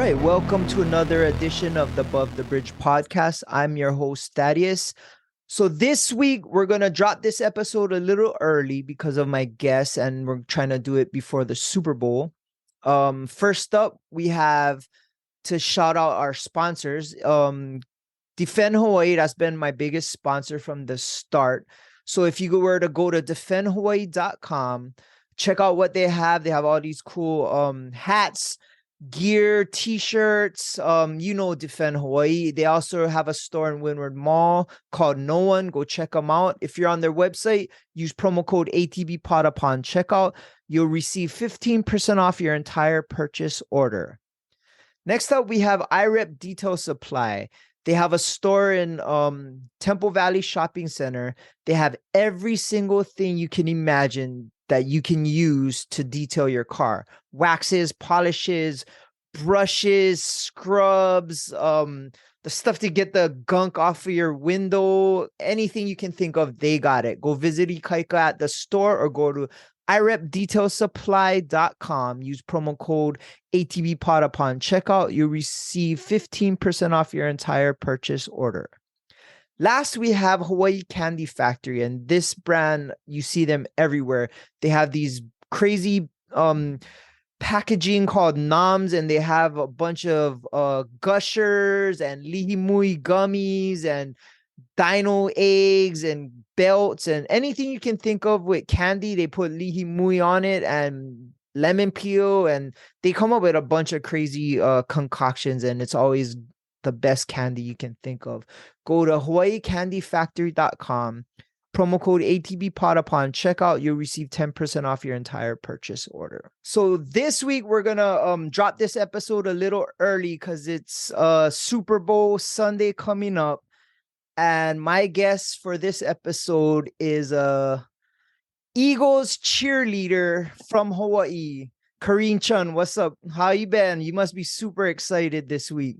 right, welcome to another edition of the Above the Bridge podcast. I'm your host, Thaddeus. So this week, we're going to drop this episode a little early because of my guest, and we're trying to do it before the Super Bowl. First up, we have to shout out our sponsors. Defend Hawaii, that's been my biggest sponsor from the start. So if you were to go to defendhawaii.com, check out what they have all these cool hats, gear, t-shirts. Defend Hawaii. They also have a store in Windward Mall called No One. Go check them out. If you're on their website, use promo code ATBPod upon checkout. You'll receive 15% off your entire purchase order. Next up, we have IREP Detail Supply. They have a store in Temple Valley Shopping Center. They have every single thing you can imagine that you can use to detail your car. Waxes, polishes, brushes, scrubs, the stuff to get the gunk off of your window, anything you can think of, they got it. Go visit Ikaika at the store or go to irepdetailsupply.com. Use promo code ATBPod upon checkout. You'll receive 15% off your entire purchase order. Last, we have Hawaii Candy Factory, and this brand, you see them everywhere. They have these crazy packaging called noms, and they have a bunch of gushers and lihimui gummies and dino eggs and belts and anything you can think of with candy. They put lihimui on it and lemon peel, and they come up with a bunch of crazy concoctions, and it's always the best candy you can think of. Go to hawaiicandyfactory.com. Promo code ATBPod upon checkout. You'll receive 10% off your entire purchase order. So this week, we're going to drop this episode a little early because it's Super Bowl Sunday coming up. And my guest for this episode is Eagles cheerleader from Hawaii, CORINNE CHUN. What's up? How you been? You must be super excited this week.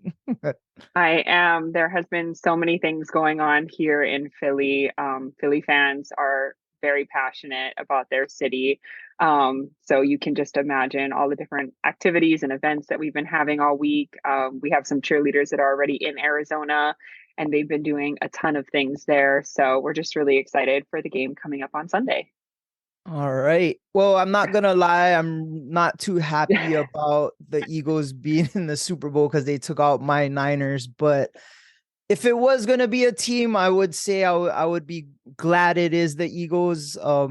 I am. There has been so many things going on here in Philly. Philly fans are very passionate about their city. So you can just imagine all the different activities and events that we've been having all week. We have some cheerleaders that are already in Arizona, and they've been doing a ton of things there. So we're just really excited for the game coming up on Sunday. All right. Well, I'm not gonna lie, I'm not too happy about the Eagles being in the Super Bowl because they took out my Niners. But if it was gonna be a team, I would say I would be glad it is the Eagles. A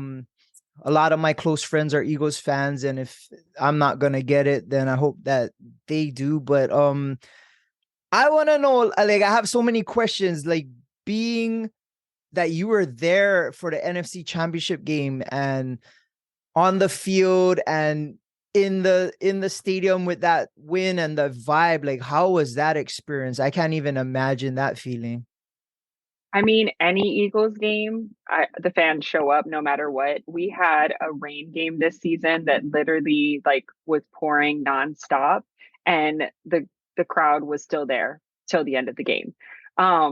lot of my close friends are Eagles fans, and if I'm not gonna get it, then I hope that they do. But I want to know, like, I have so many questions, like being that you were there for the NFC Championship game and on the field and in the stadium with that win and the vibe. Like, how was that experience? I can't even imagine that feeling. I mean, any Eagles game, the fans show up no matter what. We had a rain game this season that literally like was pouring nonstop, and the crowd was still there till the end of the game.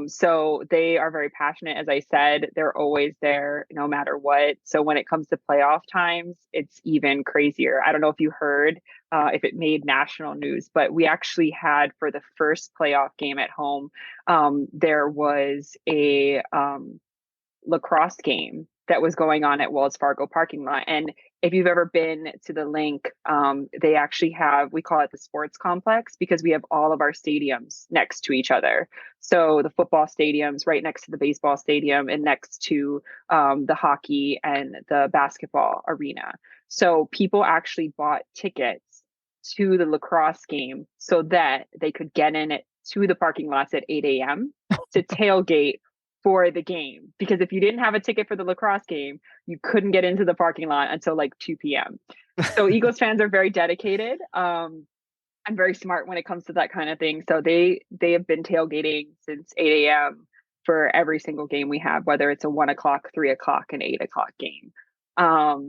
So they are very passionate. As I said, they're always there no matter what. So when it comes to playoff times, it's even crazier. I don't know if you heard if it made national news, but we actually had for the first playoff game at home, there was a lacrosse game that was going on at Wells Fargo parking lot. And if you've ever been to the link, they actually have, we call it the sports complex because we have all of our stadiums next to each other. So the football stadiums right next to the baseball stadium and next to the hockey and the basketball arena. So people actually bought tickets to the lacrosse game so that they could get in it to the parking lots at 8 a.m. to tailgate for the game, because if you didn't have a ticket for the lacrosse game, you couldn't get into the parking lot until like 2 p.m. So Eagles fans are very dedicated and very smart when it comes to that kind of thing. So they have been tailgating since 8 a.m. for every single game we have, whether it's a 1 o'clock, 3 o'clock, and 8 o'clock game.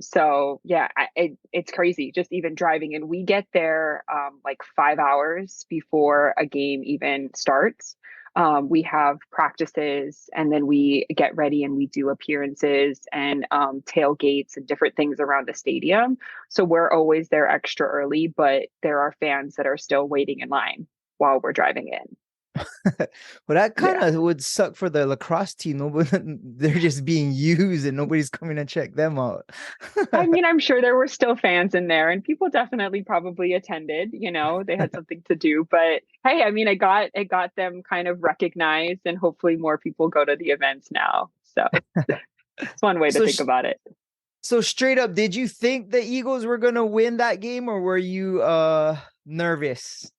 So yeah, it's crazy just even driving, and we get there like 5 hours before a game even starts. We have practices, and then we get ready and we do appearances and tailgates and different things around the stadium. So we're always there extra early, but there are fans that are still waiting in line while we're driving in. Well, that kind Yeah. of would suck for the lacrosse team. They're just being used and nobody's coming to check them out. I mean, I'm sure there were still fans in there and people definitely probably attended, they had something to do, but hey, I mean, it got them kind of recognized, and hopefully more people go to the events now. So it's one way to So, think about it. so straight up, did you think the Eagles were gonna win that game, or were you nervous?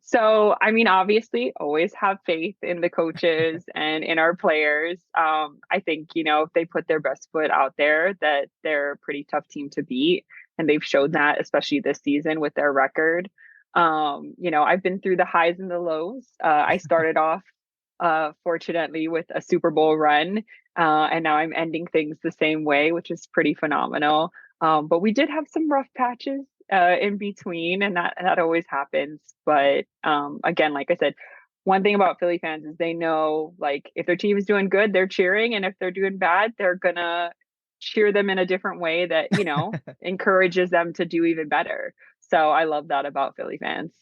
So, I mean, obviously, always have faith in the coaches and in our players. I think, if they put their best foot out there, that they're a pretty tough team to beat. And they've shown that, especially this season with their record. I've been through the highs and the lows. I started off, fortunately, with a Super Bowl run, and now I'm ending things the same way, which is pretty phenomenal. But we did have some rough patches in between, and that always happens. But again, like I said, one thing about Philly fans is they know, like, if their team is doing good, they're cheering, and if they're doing bad, they're gonna cheer them in a different way that encourages them to do even better. So I love that about Philly fans.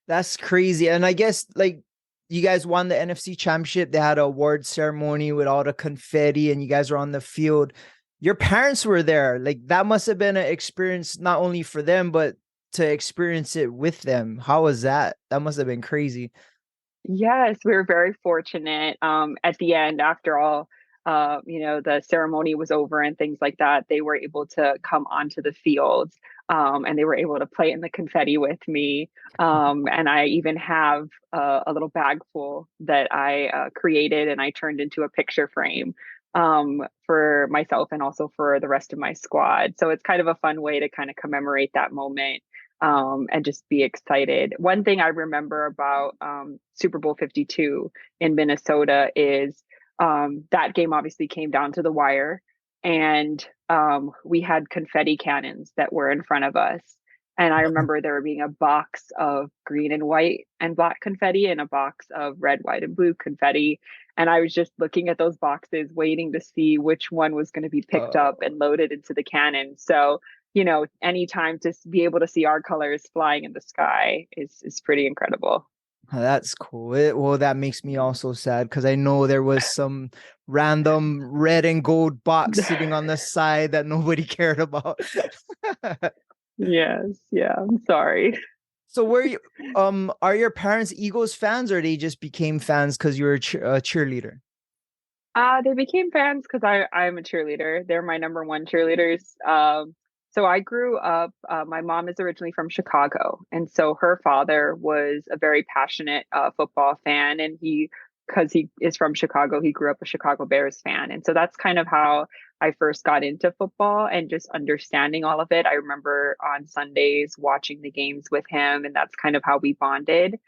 That's crazy. And I guess like you guys won the NFC championship. They had an award ceremony with all the confetti and you guys were on the field. Your parents were there. Like that must have been an experience not only for them, but to experience it with them. How was that? That must have been crazy. Yes, we were very fortunate. At the end, after all, the ceremony was over and things like that, they were able to come onto the field, and they were able to play in the confetti with me. And I even have a little bag full that I created and I turned into a picture frame for myself and also for the rest of my squad. So it's kind of a fun way to kind of commemorate that moment, and just be excited. One thing I remember about Super Bowl 52 in Minnesota is that game obviously came down to the wire, and we had confetti cannons that were in front of us. And I remember there being a box of green and white and black confetti and a box of red, white, and blue confetti. And I was just looking at those boxes, waiting to see which one was going to be picked up and loaded into the cannon. So anytime to be able to see our colors flying in the sky is pretty incredible. That's cool. Well, that makes me also sad because I know there was some random red and gold box sitting on the side that nobody cared about. Yes, yeah, I'm sorry. So were you are your parents Eagles fans or they just became fans because you were a cheerleader? They became fans because I'm a cheerleader. They're my number one cheerleaders. So I grew up. My mom is originally from Chicago, and so her father was a very passionate football fan, and because he is from Chicago, he grew up a Chicago Bears fan, and so that's kind of how I first got into football and just understanding all of it. I remember on Sundays watching the games with him, and that's kind of how we bonded.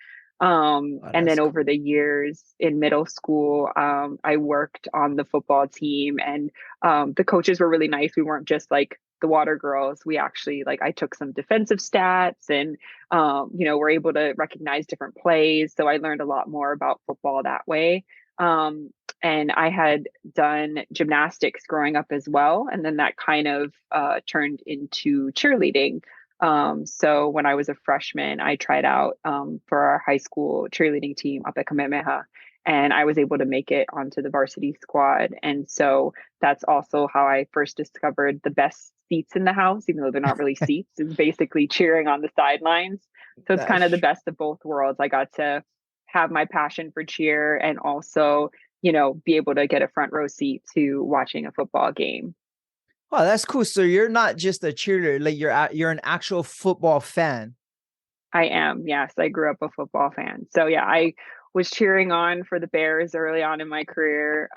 Oh, And that's then over cool. the years in middle school, I worked on the football team, and the coaches were really nice. We weren't just like the water girls. We actually, like, I took some defensive stats and, we're able to recognize different plays. So I learned a lot more about football that way. Um, and I had done gymnastics growing up as well. And then that kind of turned into cheerleading. So when I was a freshman, I tried out for our high school cheerleading team up at Kamehameha, and I was able to make it onto the varsity squad. And so that's also how I first discovered the best seats in the house, even though they're not really seats, is basically cheering on the sidelines. So it's kind of the That's best of both worlds. I got to have my passion for cheer and also, be able to get a front row seat to watching a football game. Oh, that's cool. So you're not just a cheerleader, like you're an actual football fan. I am. Yes, I grew up a football fan. So yeah, I was cheering on for the Bears early on in my career,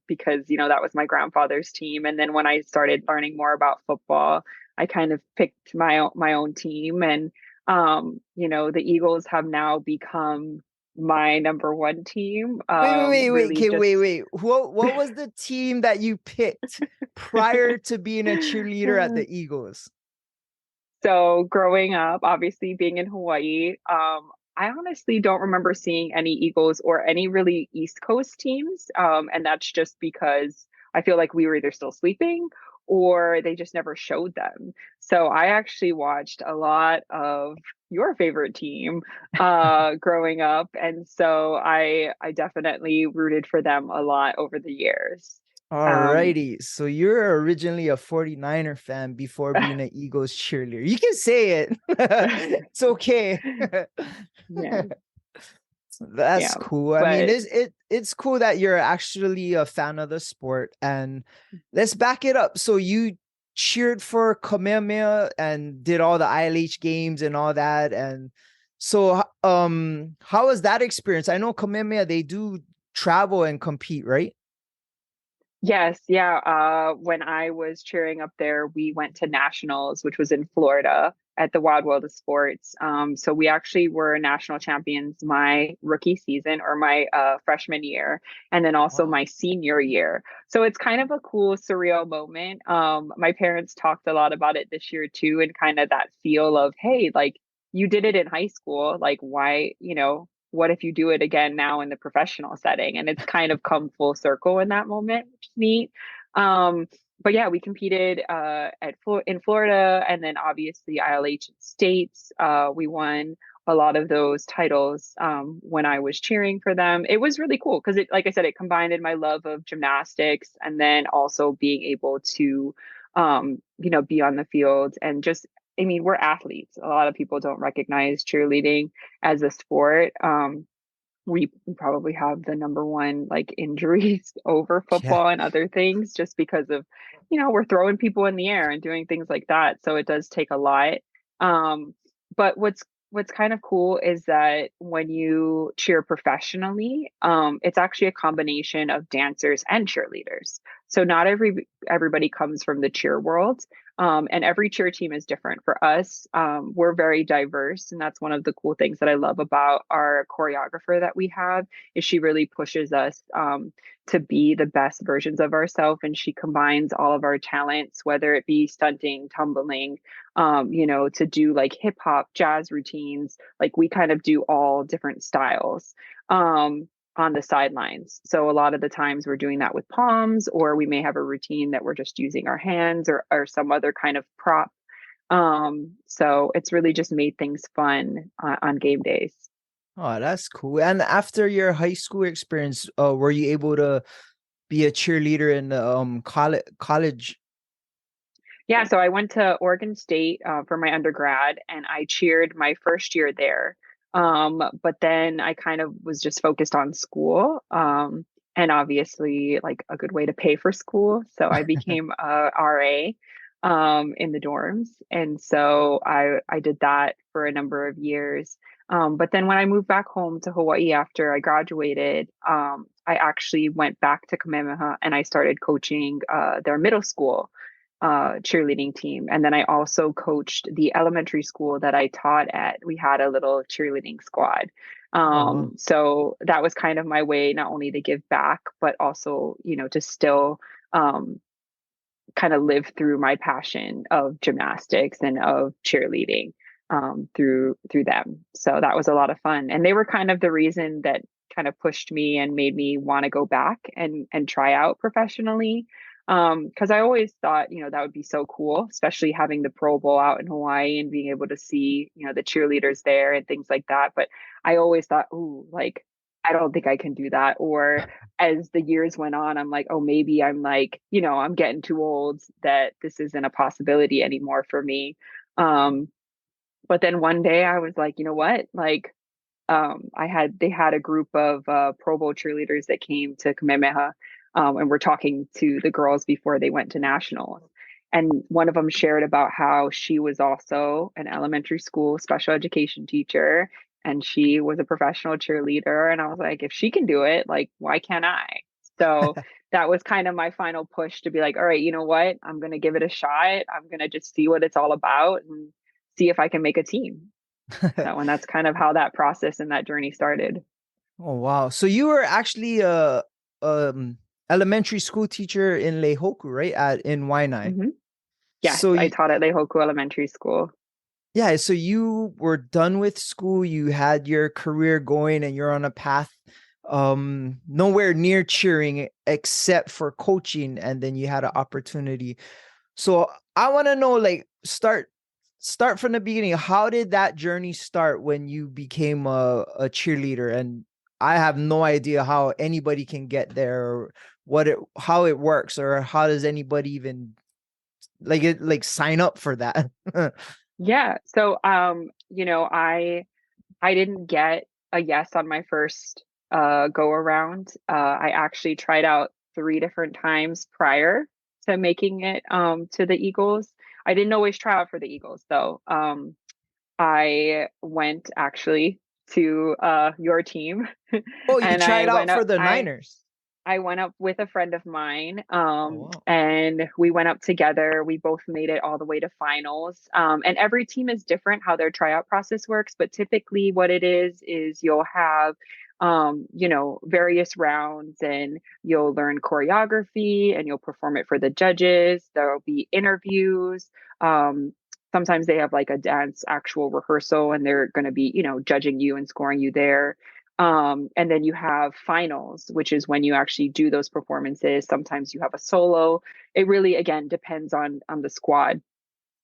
because that was my grandfather's team. And then when I started learning more about football, I kind of picked my own team, and the Eagles have now become my number one team. Really, Okay, just wait. What was the team that you picked prior to being a cheerleader at the Eagles? so growing up, obviously being in Hawaii, I honestly don't remember seeing any Eagles or any really East Coast teams. And that's just because I feel like we were either still sleeping or they just never showed them. So I actually watched a lot of your favorite team growing up. And so I definitely rooted for them a lot over the years. All Um, righty. So you're originally a 49er fan before being an Eagles cheerleader. You can say it. It's okay. yeah, That's yeah. cool. I mean, But it's cool that you're actually a fan of the sport. And let's back it up. So you cheered for Kamehameha and did all the ILH games and all that. And so how was that experience? I know Kamehameha, they do travel and compete, right? yes, yeah. When I was cheering up there, we went to nationals, which was in Florida at the Wild World of Sports. So we actually were national champions my rookie season or my freshman year, and then also Wow. my senior year. So it's kind of a cool, surreal moment. My parents talked a lot about it this year too, and kind of that feel of, hey, like you did it in high school, like why, what if you do it again now in the professional setting? And it's kind of come full circle in that moment, which is neat. Um, but yeah, we competed in Florida, and then obviously ILH states. We won a lot of those titles when I was cheering for them. It was really cool because it, like I said, it combined in my love of gymnastics and then also being able to, be on the field and just. I mean, we're athletes. A lot of people don't recognize cheerleading as a sport. We probably have the number one like injuries over Yeah. football and other things just because of, we're throwing people in the air and doing things like that. So it does take a lot. But what's kind of cool is that when you cheer professionally, it's actually a combination of dancers and cheerleaders. So not everybody comes from the cheer world. And every cheer team is different. For us, we're very diverse, and that's one of the cool things that I love about our choreographer that we have is she really pushes us to be the best versions of ourselves, and she combines all of our talents, whether it be stunting, tumbling, to do like hip hop, jazz routines. Like we kind of do all different styles. On the sidelines. So a lot of the times we're doing that with palms, or we may have a routine that we're just using our hands or some other kind of prop. So it's really just made things fun on game days. Oh, that's cool. And after your high school experience, were you able to be a cheerleader in the college? Yeah, so I went to Oregon State for my undergrad, and I cheered my first year there. But then I kind of was just focused on school, and obviously, like a good way to pay for school. So I became a RA in the dorms, and so I did that for a number of years. But then when I moved back home to Hawaii after I graduated, I actually went back to Kamehameha and I started coaching their middle school cheerleading team. And then I also coached the elementary school that I taught at. We had a little cheerleading squad. Oh, wow. So that was kind of my way, not only to give back, but also, to still um, kind of live through my passion of gymnastics and of cheerleading through them. So that was a lot of fun. And they were kind of the reason that kind of pushed me and made me want to go back and try out professionally. Because I always thought, that would be so cool, especially having the Pro Bowl out in Hawaii and being able to see, the cheerleaders there and things like that. But I always thought, ooh, like I don't think I can do that. Or as the years went on, I'm like, oh, maybe I'm like, I'm getting too old that this isn't a possibility anymore for me. Um, but then one day I was like, you know what? Like, they had a group of Pro Bowl cheerleaders that came to Kamehameha, and we're talking to the girls before they went to nationals. And one of them shared about how she was also an elementary school special education teacher and she was a professional cheerleader. And I was like, if she can do it, like, why can't I? So that was kind of my final push to be like, all right, you know what? I'm going to give it a shot. I'm going to just see what it's all about and see if I can make a team. So, and that's kind of how that process and that journey started. Oh, wow. So you were actually a um elementary school teacher in Leihoku, right? In Waianae. Hmm. Yes, So I you, taught at Leihoku Elementary School. Yeah, so you were done with school, you had your career going, and you're on a path nowhere near cheering except for coaching, and then you had an opportunity. So I want to know, like, start from the beginning. How did that journey start when you became a cheerleader? And I have no idea how anybody can get there, or how it works, or how does anybody even like sign up for that? Yeah. So, I didn't get a yes on my first go around. I actually tried out three different times prior to making it to the Eagles. I didn't always try out for the Eagles though. I went actually to your team Oh, you and tried I out went for up the I Niners. I went up with a friend of mine, Oh, wow. and we went up together. We both made it all the way to finals. And every team is different how their tryout process works, but typically what it is you'll have, various rounds, and you'll learn choreography and you'll perform it for the judges. There'll be interviews. Sometimes they have like a dance actual rehearsal, and they're going to be, judging you and scoring you there. And then you have finals, which is when you actually do those performances. Sometimes you have a solo. It really, again, depends on the squad.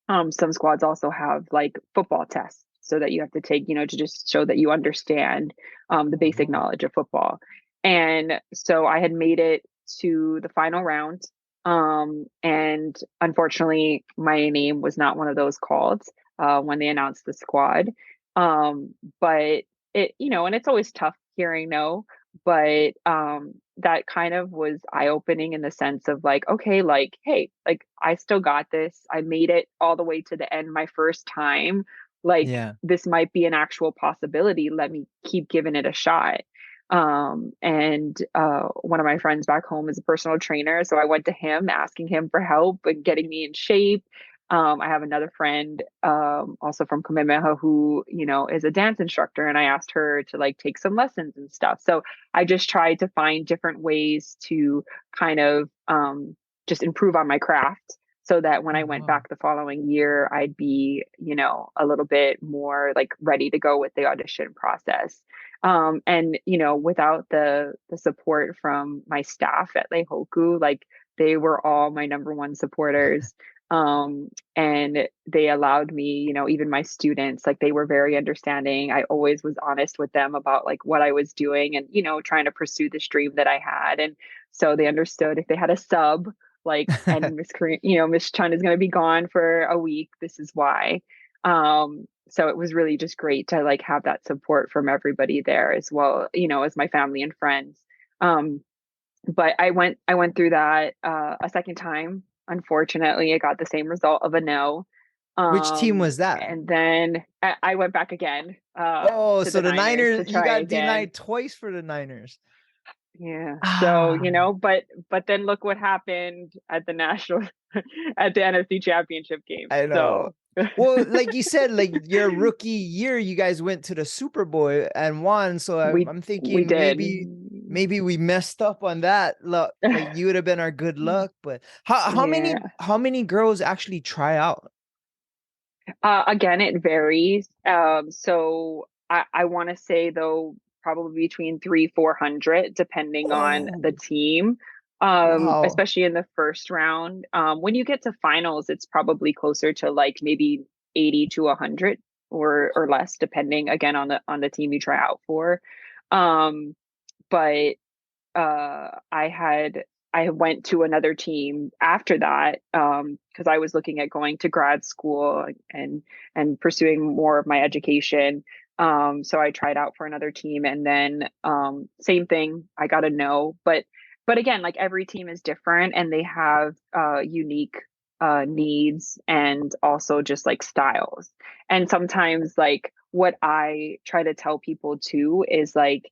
Some squads also have like football tests so that you have to take, to just show that you understand the Oh, basic wow. knowledge of football. And so I had made it to the final round. And unfortunately, my name was not one of those called when they announced the squad. But and it's always tough hearing no, but that kind of was eye opening in the sense of like, okay, like, hey, like I still got this. I made it all the way to the end my first time. Like, Yeah. this might be an actual possibility. Let me keep giving it a shot. And one of my friends back home is a personal trainer. So I went to him asking him for help and getting me in shape. I have another friend, also from Kamehameha, who, is a dance instructor, and I asked her to like take some lessons and stuff. So I just tried to find different ways to kind of just improve on my craft so that when Oh, I went wow. back the following year, I'd be, a little bit more like ready to go with the audition process. And without the support from my staff at Leihoku, like they were all my number one supporters. And they allowed me, even my students, like they were very understanding. I always was honest with them about like what I was doing and, trying to pursue this dream that I had. And so they understood if they had a sub, like, and Miss Korean, Miss Chun is going to be gone for a week. This is why. So it was really just great to like have that support from everybody there as well, as my family and friends. Um, but I went through that a second time. Unfortunately, I got the same result of a no. Which team was that? And then I went back again Oh, to so the the Niners to Niners, you try got again. denied twice for the Niners. Yeah. So, Ah, but then look what happened at the national at the NFC championship game. I know. So Well, like you said, like your rookie year, you guys went to the Super Bowl and won. So I'm, we I'm we thinking did. maybe we messed up on that luck. Like you would have been our good luck. But how Yeah. many girls actually try out? Again, it varies. So I want to say though, probably between 400, depending on the Oh, team. wow. Especially in the first round. When you get to finals, it's probably closer to like maybe 80 to 100 or less, depending again on the team you try out for. Um, but I went to another team after that because I was looking at going to grad school and pursuing more of my education. So I tried out for another team, and then same thing. I got a no, but again, like every team is different, and they have unique needs and also just like styles. And sometimes, like what I try to tell people too is like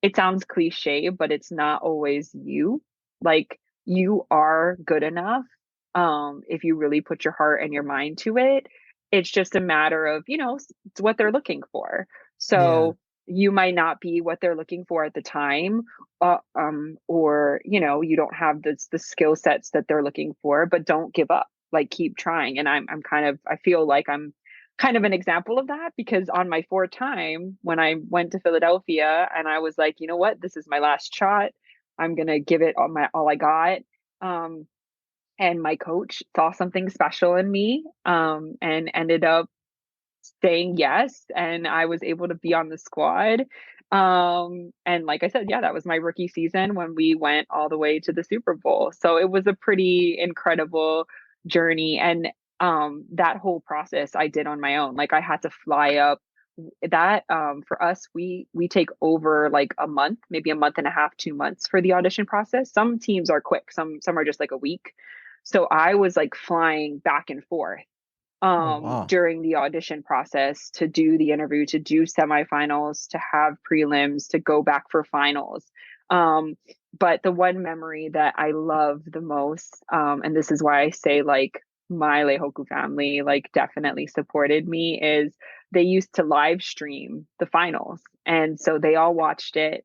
it sounds cliche, but it's not always you. Like you are good enough if you really put your heart and your mind to it. It's just a matter of, it's what they're looking for. Yeah. So you might not be what they're looking for at the time, or you don't have the skill sets that they're looking for, but don't give up. Like keep trying. And I'm kind of I feel like I'm kind of an example of that, because on my fourth time when I went to Philadelphia and I was like, you know what, this is my last shot. I'm gonna give it all I got. Um, and my coach saw something special in me, and ended up saying yes, and I was able to be on the squad. And like I said, yeah, that was my rookie season when we went all the way to the Super Bowl. So it was a pretty incredible journey. And that whole process I did on my own. Like I had to fly up. That for us, we take over like a month, maybe a month and a half, 2 months for the audition process. Some teams are quick, some are just like a week. So I was like flying back and forth Oh wow. during the audition process to do the interview, to do semifinals, to have prelims, to go back for finals. Um, but the one memory that I love the most, and this is why I say like my Lehoku family like definitely supported me, is they used to live stream the finals. And so they all watched it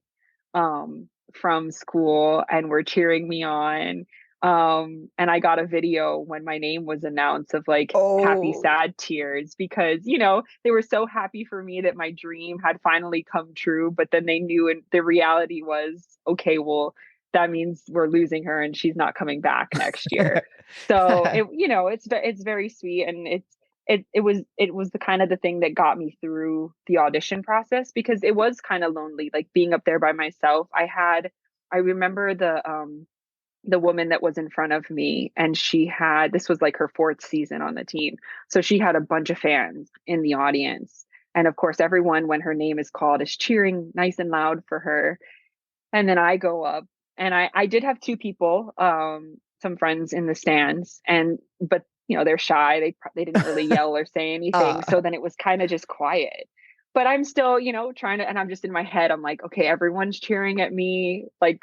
from school and were cheering me on. And I got a video when my name was announced of like happy, Oh. sad tears, because, you know, they were so happy for me that my dream had finally come true. But then they knew, and the reality was, okay, well, that means we're losing her and she's not coming back next year. So it, you know, it's very sweet, and it was the kind of the thing that got me through the audition process, because it was kind of lonely, like being up there by myself. I remember the woman that was in front of me, and she had, this was like her fourth season on the team, so she had a bunch of fans in the audience, and of course everyone, when her name is called, is cheering nice and loud for her. And then I go up, and I did have two people, some friends in the stands, and but you know they're shy. They didn't really yell or say anything. Ah. So then it was kind of just quiet. But I'm still, you know, trying to, and I'm just in my head. I'm like, okay, everyone's cheering at me, like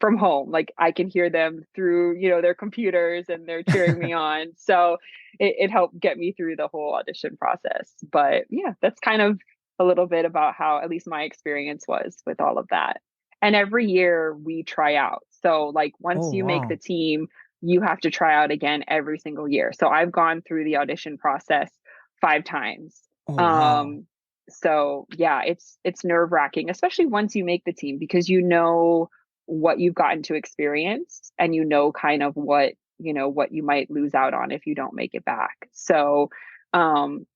from home. Like I can hear them through, you know, their computers, and they're cheering me on. So it helped get me through the whole audition process. But yeah, that's kind of a little bit about how at least my experience was with all of that. And every year we try out. So like once Oh you make the wow. team, you have to try out again every single year. So I've gone through the audition process 5 times. Oh wow. Um, so yeah, it's nerve-wracking, especially once you make the team, because you know what you've gotten to experience, and you know kind of what, you know, what you might lose out on if you don't make it back. So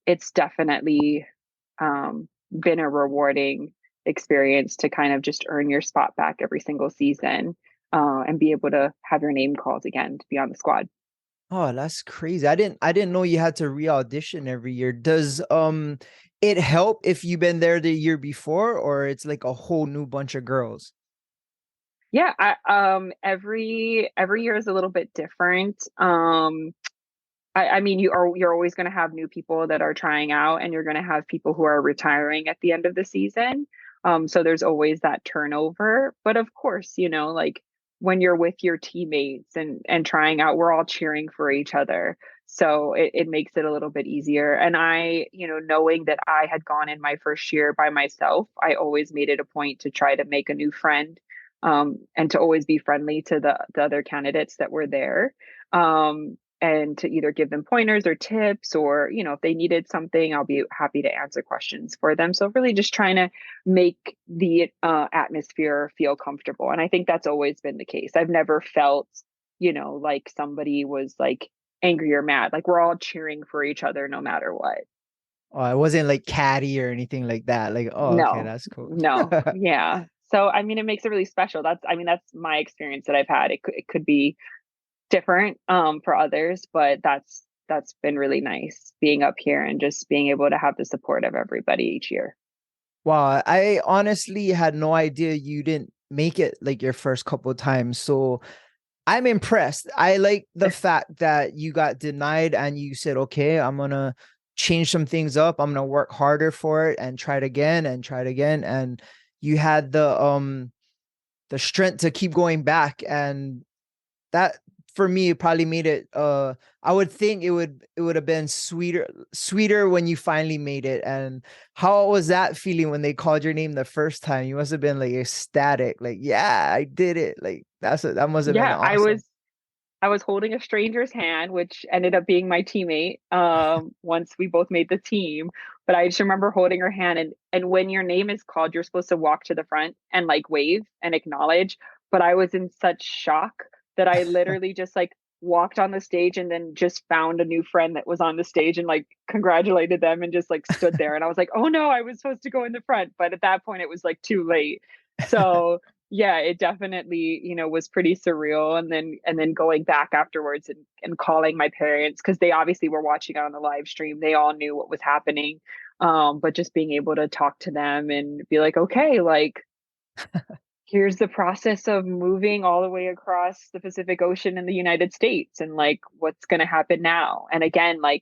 it's definitely been a rewarding experience to kind of just earn your spot back every single season, and be able to have your name called again to be on the squad. Oh, that's crazy. I didn't know you had to re-audition every year. Does it help if you've been there the year before, or it's like a whole new bunch of girls? Yeah, every year is a little bit different. I mean, you're always going to have new people that are trying out, and you're going to have people who are retiring at the end of the season. So there's always that turnover. But of course, you know, like when you're with your teammates and trying out, we're all cheering for each other. So it makes it a little bit easier. And I, you know, knowing that I had gone in my first year by myself, I always made it a point to try to make a new friend, and to always be friendly to the other candidates that were there. And to either give them pointers or tips, or, you know, if they needed something, I'll be happy to answer questions for them. So really just trying to make the atmosphere feel comfortable. And I think that's always been the case. I've never felt, you know, like somebody was like angry or mad. Like we're all cheering for each other no matter what. Oh, it wasn't like catty or anything like that. Like, oh, okay, No, that's cool. no. Yeah. So I mean it makes it really special. I mean that's my experience that I've had. It could be different for others, but that's been really nice being up here and just being able to have the support of everybody each year. Wow, I honestly had no idea you didn't make it like your first couple of times. So I'm impressed. I like the fact that you got denied and you said, okay, I'm gonna change some things up. I'm gonna work harder for it and try it again and try it again. And you had the strength to keep going back. And that for me probably made it I would think it would have been sweeter when you finally made it. And how was that feeling when they called your name the first time? You must have been like ecstatic, like, yeah, I did it. Like that must have been Yeah, I awesome. was I was holding a stranger's hand, which ended up being my teammate, once we both made the team. But I just remember holding her hand, and when your name is called, you're supposed to walk to the front and like wave and acknowledge. But I was in such shock that I literally just like walked on the stage and then just found a new friend that was on the stage and like congratulated them and just like stood there. And I was like, oh no, I was supposed to go in the front. But at that point, it was like too late. So yeah, it definitely, was pretty surreal. And then going back afterwards and calling my parents because they obviously were watching it on the live stream. They all knew what was happening. But just being able to talk to them and be like, okay, like here's the process of moving all the way across the Pacific Ocean in the United States and like what's going to happen now. And again, like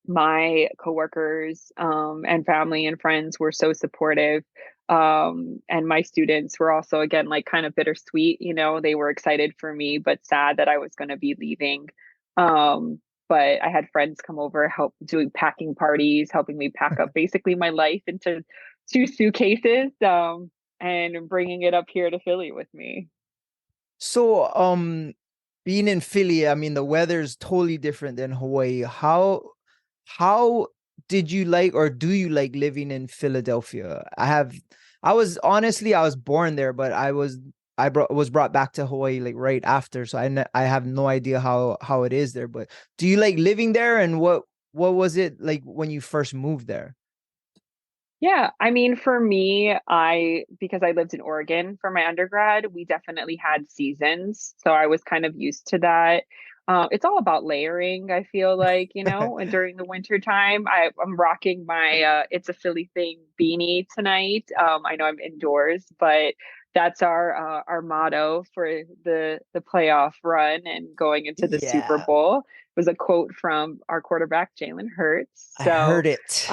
my coworkers and family and friends were so supportive. And my students were also, again, like kind of bittersweet. They were excited for me, but sad that I was going to be leaving. But I had friends come over, help doing packing parties, helping me pack up basically my life into 2 suitcases, and bringing it up here to Philly with me. So, being in Philly, I mean, the weather's totally different than Hawaii. How did you like, or do you like living in Philadelphia? I was honestly, I was born there, but was brought back to Hawaii like right after, so I have no idea how it is there. But do you like living there, and what was it like when you first moved there? Yeah, I mean, for me, because I lived in Oregon for my undergrad, we definitely had seasons. So I was kind of used to that. It's all about layering, I feel like, and during the winter time, I'm rocking my It's a Philly Thing beanie tonight. I know I'm indoors, but that's our motto for the playoff run and going into the Super Yeah, Bowl. Was a quote from our quarterback, Jalen Hurts. I So heard it.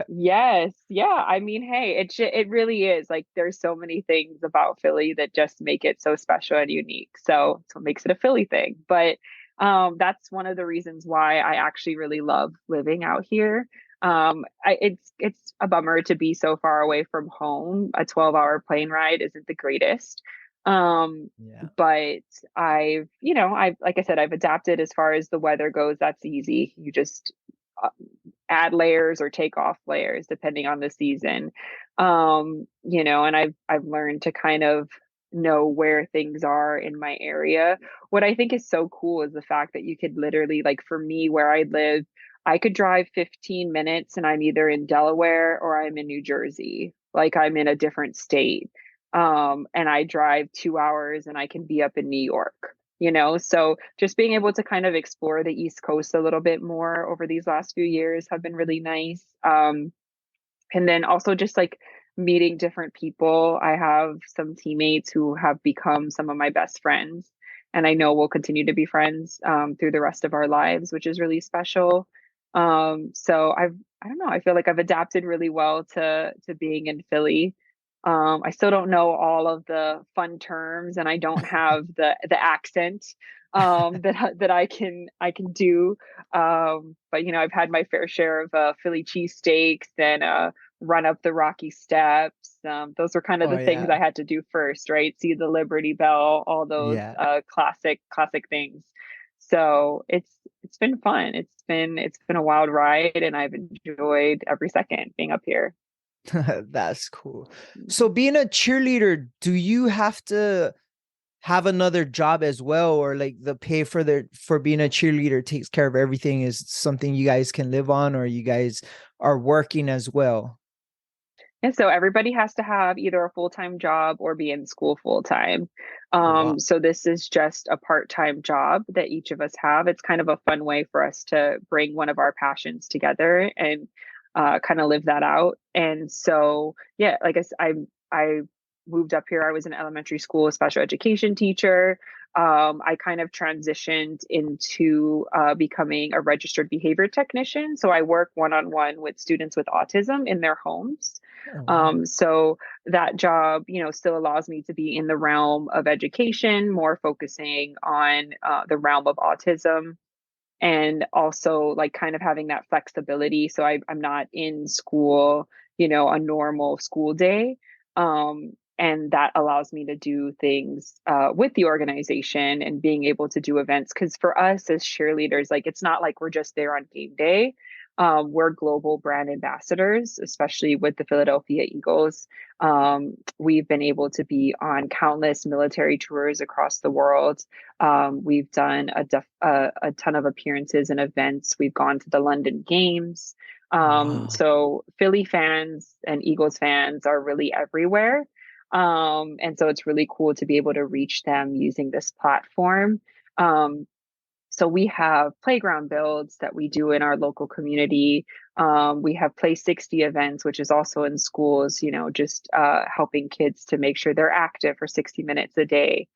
yes, yeah. I mean, hey, it really is like there's so many things about Philly that just make it so special and unique. So it's what makes it a Philly thing. But that's one of the reasons why I actually really love living out here. It's a bummer to be so far away from home. A 12-hour plane ride isn't the greatest. Um, Yeah. but I've like I said, I've adapted as far as the weather goes. That's easy. You just uh, add layers or take off layers depending on the season. And I've learned to kind of know where things are in my area. What I think is so cool is the fact that you could literally, like for me where I live, I could drive 15 minutes and I'm either in Delaware or I'm in New Jersey. Like I'm in a different state. And I drive 2 hours and I can be up in New York. So just being able to kind of explore the East Coast a little bit more over these last few years have been really nice. And then also just like meeting different people. I have some teammates who have become some of my best friends, and I know we'll continue to be friends through the rest of our lives, which is really special. So I don't know, I feel like I've adapted really well to being in Philly. I still don't know all of the fun terms, and I don't have the accent that I can do. But I've had my fair share of Philly cheesesteaks and run up the Rocky Steps. Those were kind of Oh the things yeah. I had to do first, right? See the Liberty Bell, all those Yeah. classic things. So it's been fun. It's been a wild ride, and I've enjoyed every second being up here. That's cool. So being a cheerleader, do you have to have another job as well, or like the pay for being a cheerleader takes care of everything is something you guys can live on, or you guys are working as well? And so everybody has to have either a full-time job or be in school full-time. Oh wow. So this is just a part-time job that each of us have. It's kind of a fun way for us to bring one of our passions together and kind of live that out. And so, yeah, like I moved up here. I was an elementary school special education teacher. I kind of transitioned into becoming a registered behavior technician. So I work one-on-one with students with autism in their homes. Oh wow. So that job, still allows me to be in the realm of education, more focusing on the realm of autism, and also like kind of having that flexibility. So I'm not in school, a normal school day. And that allows me to do things with the organization and being able to do events. Because for us as cheerleaders, like it's not like we're just there on game day. We're global brand ambassadors, especially with the Philadelphia Eagles. We've been able to be on countless military tours across the world. We've done a ton of appearances and events. We've gone to the London Games. Wow. So Philly fans and Eagles fans are really everywhere. And so it's really cool to be able to reach them using this platform. Um, so we have playground builds that we do in our local community. We have Play 60 events, which is also in schools, just helping kids to make sure they're active for 60 minutes a day.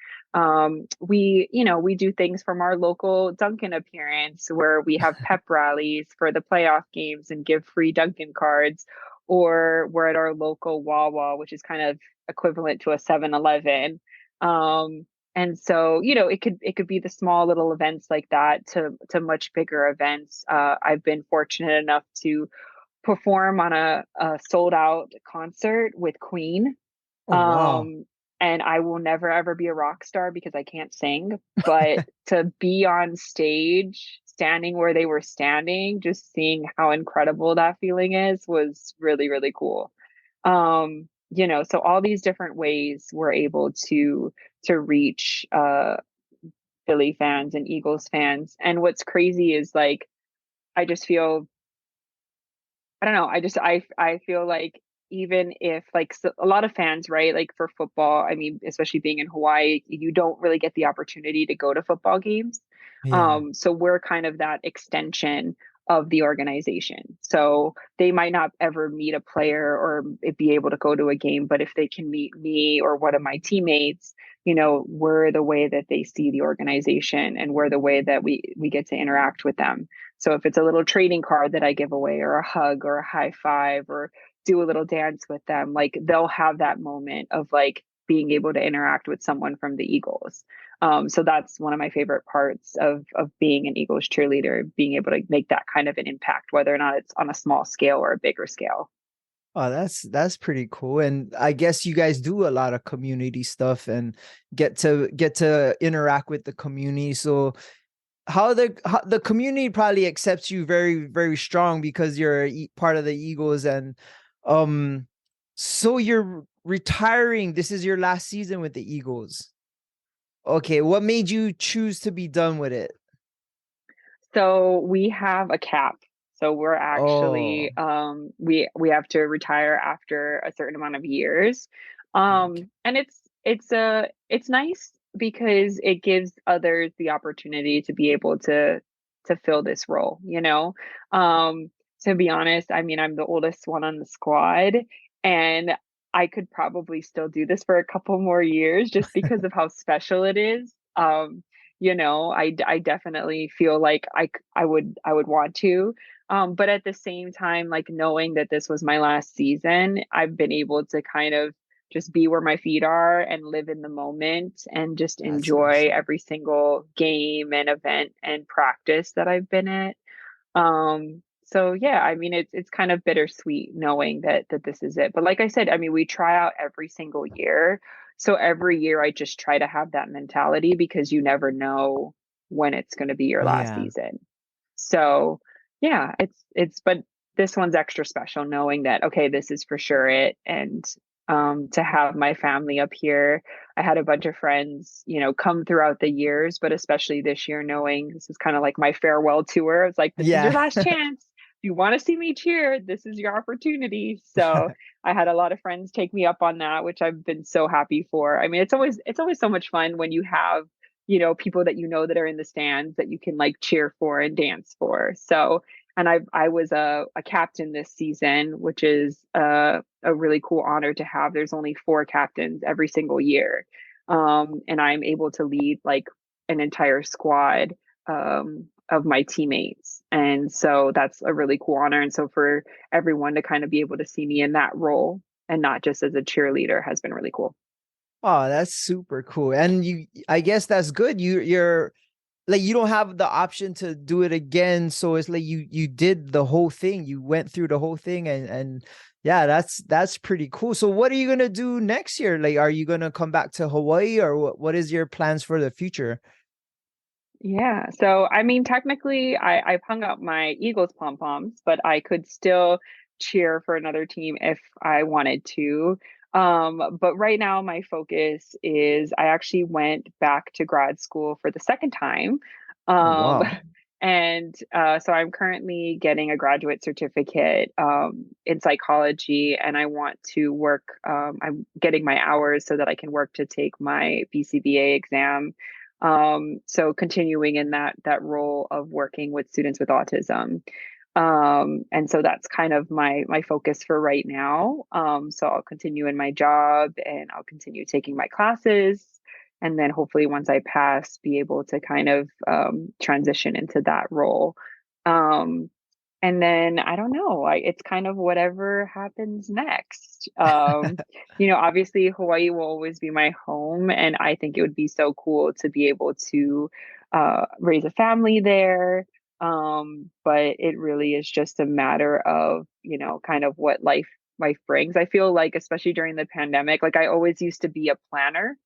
We do things from our local Dunkin' appearance where we have pep rallies for the playoff games and give free Dunkin' cards, or we're at our local Wawa, which is kind of equivalent to a 7-Eleven. And so, it could be the small little events like that to much bigger events. I've been fortunate enough to perform on a sold out concert with Queen. Oh, wow. Um, and I will never ever be a rock star because I can't sing, but to be on stage, standing where they were standing, just seeing how incredible that feeling is was really, really cool. So all these different ways we're able to reach Philly fans and Eagles fans. And what's crazy is like I just feel I don't know. I feel like even if like a lot of fans, right? Like for football, I mean, especially being in Hawaii, you don't really get the opportunity to go to football games. Yeah. So we're kind of that extension of the organization. So they might not ever meet a player or be able to go to a game, but if they can meet me or one of my teammates, we're the way that they see the organization, and we're the way that we get to interact with them. So if it's a little trading card that I give away, or a hug, or a high five, or do a little dance with them, like they'll have that moment of like being able to interact with someone from the Eagles. So that's one of my favorite parts of being an Eagles cheerleader, being able to make that kind of an impact, whether or not it's on a small scale or a bigger scale. Oh, that's pretty cool. And I guess you guys do a lot of community stuff and get to interact with the community. So how the community probably accepts you very, very strong because you're part of the Eagles. And um so you're retiring. This is your last season with the Eagles. Okay, what made you choose to be done with it? So we have a cap. So we're actually Oh, we have to retire after a certain amount of years. okay. And it's nice because it gives others the opportunity to be able to fill this role. Um to be honest, I mean I'm the oldest one on the squad, and I could probably still do this for a couple more years just because of how special it is. I definitely feel like I would want to. But at the same time, like knowing that this was my last season, I've been able to kind of just be where my feet are and live in the moment and just That's enjoy awesome. every single game and event and practice that I've been at. So yeah, I mean it's kind of bittersweet knowing that this is it. But like I said, I mean we try out every single year. So every year I just try to have that mentality because you never know when it's going to be your last Yeah. season. So yeah, it's but this one's extra special knowing that okay, this is for sure it. And to have my family up here, I had a bunch of friends, come throughout the years, but especially this year, knowing this is kind of like my farewell tour. It's like, this is your Yeah. last chance. If you want to see me cheer, this is your opportunity. So I had a lot of friends take me up on that, which I've been so happy for. I mean, it's always so much fun when you have, people that that are in the stands that you can like cheer for and dance for. So, and I was a captain this season, which is a really cool honor to have. There's only 4 captains every single year. And I'm able to lead like an entire squad of my teammates. And so that's a really cool honor. And so for everyone to kind of be able to see me in that role and not just as a cheerleader has been really cool. Oh, that's super cool. And I guess that's good. You're like you don't have the option to do it again. So it's like you did the whole thing. You went through the whole thing, and yeah, that's pretty cool. So what are you gonna do next year? Like, are you gonna come back to Hawaii, or what is your plans for the future? Yeah. So, I mean, technically, I've hung up my Eagles pom poms, but I could still cheer for another team if I wanted to. But right now, my focus is I actually went back to grad school for the second time. Oh, Um, wow. and so I'm currently getting a graduate certificate in psychology, and I want to work. I'm getting my hours so that I can work to take my BCBA exam, so continuing in that role of working with students with autism. And so that's kind of my focus for right now. So I'll continue in my job and I'll continue taking my classes, and then hopefully once I pass, be able to kind of transition into that role. Um, and then I don't know, like it's kind of whatever happens next. Obviously Hawaii will always be my home, and I think it would be so cool to be able to raise a family there. But it really is just a matter of, kind of what life brings. I feel like especially during the pandemic, like I always used to be a planner.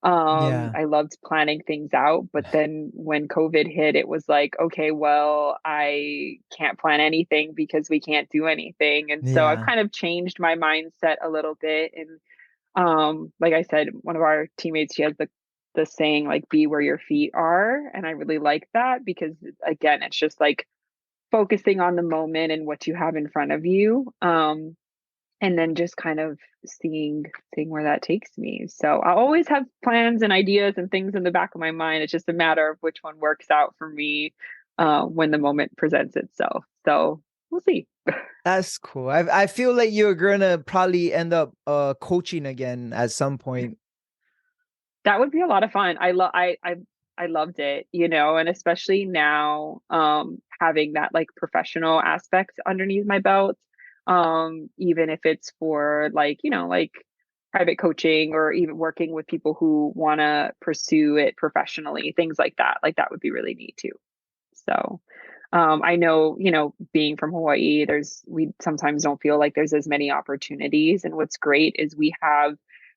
Yeah. I loved planning things out, but then when COVID hit, it was like, okay, well, I can't plan anything because we can't do anything. And so I've Yeah. kind of changed my mindset a little bit. And like I said, one of our teammates, she has the saying like be where your feet are. And I really like that because again, it's just like focusing on the moment and what you have in front of you. And then just kind of seeing where that takes me. So I always have plans and ideas and things in the back of my mind. It's just a matter of which one works out for me when the moment presents itself. So we'll see. That's cool. I feel like you're gonna probably end up coaching again at some point. That would be a lot of fun. I loved it, and especially now, having that like professional aspect underneath my belt, even if it's for like, like private coaching or even working with people who want to pursue it professionally, things like that. Like that would be really neat too. So, I know, being from Hawaii, we sometimes don't feel like there's as many opportunities. And what's great is we have,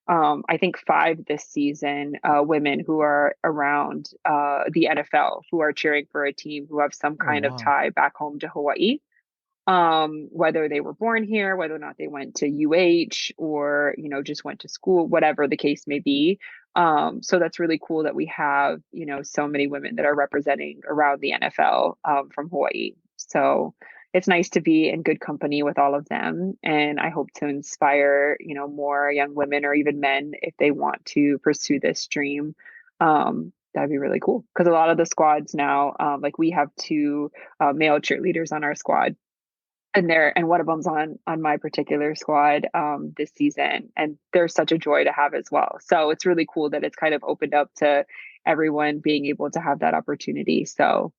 I think, five this season, women who are around the NFL who are cheering for a team who have some Oh, kind of wow. tie back home to Hawaii, whether they were born here, whether or not they went to UH or, just went to school, whatever the case may be. So that's really cool that we have, so many women that are representing around the NFL, from Hawaii. So it's nice to be in good company with all of them. And I hope to inspire, more young women or even men if they want to pursue this dream. That'd be really cool because a lot of the squads now, like we have two male cheerleaders on our squad, and one of them's on my particular squad this season, and they're such a joy to have as well. So it's really cool that it's kind of opened up to everyone being able to have that opportunity. So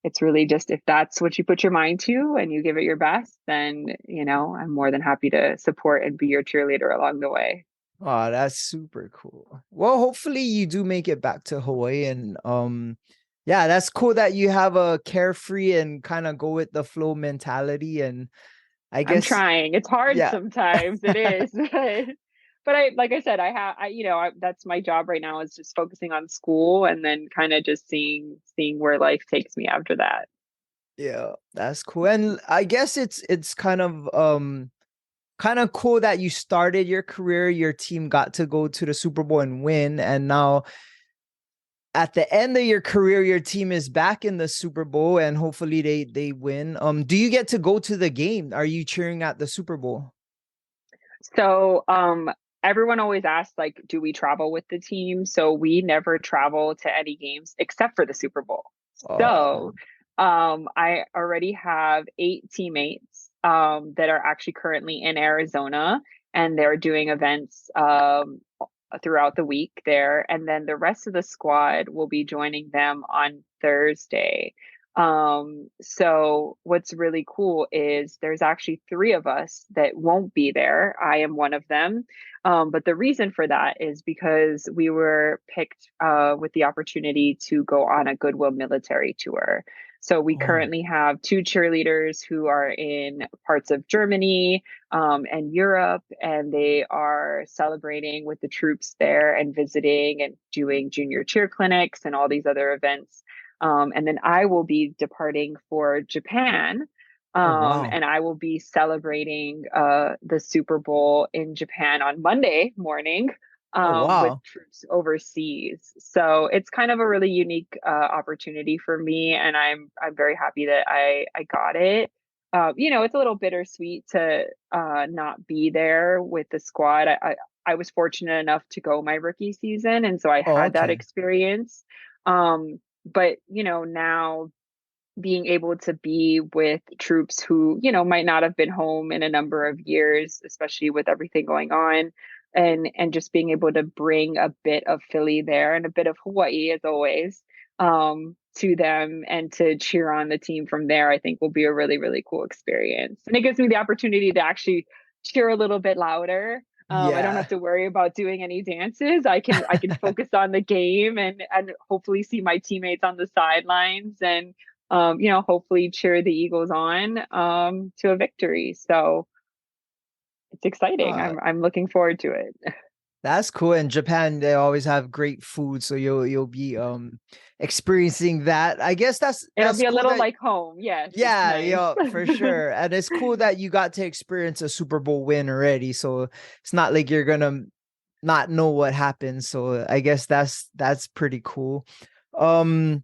it's really just if that's what you put your mind to and you give it your best, then I'm more than happy to support and be your cheerleader along the way. Oh, that's super cool. Well, hopefully you do make it back to Hawaii, and yeah, that's cool that you have a carefree and kind of go with the flow mentality. And I I'm guess, trying. It's hard yeah. sometimes. It is. But like I said, that's my job right now is just focusing on school and then kind of just seeing where life takes me after that. Yeah, that's cool. And I guess it's kind of cool that you started your career, your team got to go to the Super Bowl and win, and now at the end of your career, your team is back in the Super Bowl, and hopefully they win. Do you get to go to the game? Are you cheering at the Super Bowl? So, everyone always asks, like, do we travel with the team? So we never travel to any games except for the Super Bowl. Uh, So, I already have eight teammates that are actually currently in Arizona, and they're doing events throughout the week there. And then the rest of the squad will be joining them on Thursday. So what's really cool is there's actually three of us that won't be there. I am one of them. But the reason for that is because we were picked with the opportunity to go on a Goodwill military tour. So we Oh, currently have two cheerleaders who are in parts of Germany and Europe, and they are celebrating with the troops there and visiting and doing junior cheer clinics and all these other events. And then I will be departing for Japan. oh wow. And I will be celebrating the Super Bowl in Japan on Monday morning Oh with wow. troops overseas. So it's kind of a really unique opportunity for me, and I'm very happy that I got it. It's a little bittersweet to not be there with the squad. I was fortunate enough to go my rookie season, and so I Oh, had that okay. experience. But now being able to be with troops who might not have been home in a number of years, especially with everything going on, and just being able to bring a bit of Philly there and a bit of Hawaii as always, to them, and to cheer on the team from there, I think will be a really, really cool experience. And it gives me the opportunity to actually cheer a little bit louder. I don't Yeah. have to worry about doing any dances. I can focus on the game, and hopefully see my teammates on the sidelines, and hopefully cheer the Eagles on to a victory. So it's exciting. Uh, I'm looking forward to it. that's cool. In Japan, they always have great food, so you'll be experiencing that. I guess It'll that's be a cool little that like home. Yes, it's yeah, nice. yeah, for sure. And it's cool that you got to experience a Super Bowl win already. So it's not like you're gonna not know what happened. So I guess that's pretty cool. Um